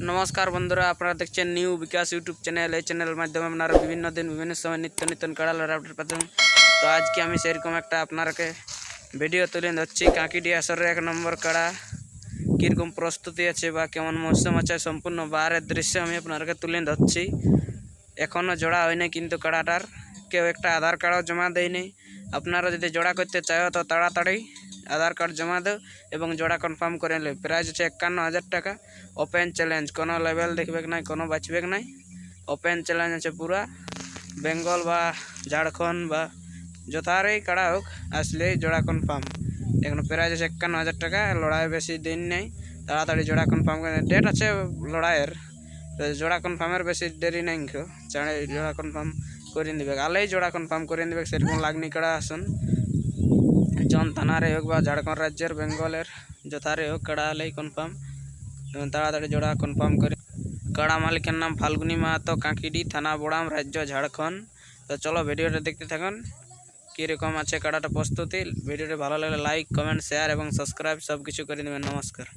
नमस्कार बंधुरा अपना देखते নিউ বিকাশ यूट्यूब चैनल এই চ্যানেলের মাধ্যমে আপনারা বিভিন্ন দিন বিভিন্ন সময় নিত্য নতুন কাড়ার আপডেট পাচ্ছেন। তো আজকে আমি সেরকম একটা আপনাকে ভিডিও তুলে ধরছি কাঁকিডি আসরের 1 নম্বর কাড়া কিরকম প্রস্তুতি আছে বা কেমন মৌসুম আছে সম্পূর্ণ বারের দৃশ্য আমি আপনাকে তুলে ধরছি। এখনো জোড়া হয়নি কিন্তু কাড়াটার কেউ একটা আধার কার্ডও জমা দেয়নি। আপনারা যদি জোড়া করতে চাও তো তাড়াতাড়ি आधार कार्ड जमा दो एवं जोड़ा कन्फर्म कर ले। प्राइज है 51,000 टाका। ओपेन चैलेंज को लेवल देखबे ना को बाचबे ना। ओपेन चैलेंज है पूरा बेंगल बा झारखंड बा जोथारे कड़ा होक आसले जोड़ा कन्फर्म। এখন प्राइज है 51,000 टाका। लड़ाई बेसि दिन नहीं ताड़ाताड़ी जोड़ा कन्फर्म कर डेट আছে লড়াইয়ের जोड़ा कन्फर्मर बेसि देरी नहीं खो चाहे जोड़ा कन्फर्म कर दिबे आले जोड़ा कन्फर्म कर दिबे सेरकम लागनी कड़ा आसन जौन थानारे होक बा झारखंड राज्यर बेंगलेर जोथारे होक कड़ा आले कन्फर्म ताड़ाताड़ी जोड़ा कन्फर्म कर कड़ा मालिकेर नाम फाल्गुनी माहातो काँकिडी थाना बोड़ाम राज्य झारखंड। तो चलो भिडियोटा देखते थाकुन किरकम आछे कड़ाटा प्रस्तुति। भिडियोटा भालो लागले लाइक कमेंट शेयर एवं सबस्क्राइब सबकिछु करे दिबेन। नमस्कार।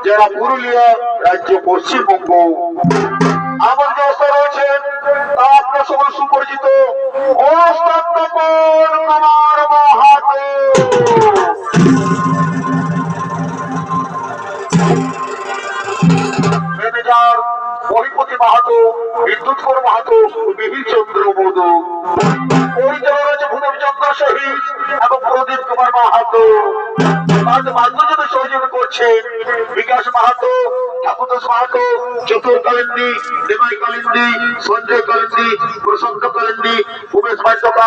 যারা পুরুলিয়া রাজ্য পশ্চিমবঙ্গ আমার যে অবস্থা রয়েছেন তা আপনার সবাই সুপরিচিত অস্তপন কুমার মাহাতো ম্যানেজার মহিপতি মাহাতো বিদ্যুৎকর মাহাতো মিহির চন্দ্র মোদক পরিচালনা রয়েছে ভূদেব চন্দ্র শহীদ এবং প্রদীপ কুমার মাহাতো। বাদ্যযন্ত্র সহযোগিতা করছে বিকাশ মাহাতো ঠাকুরদাস মাহাতো চতুর কালিন্দী দেবাই কালিন্দী সঞ্জয় কালিন্দী প্রশান্ত কালিন্দী উমেশ বাদ্যকার।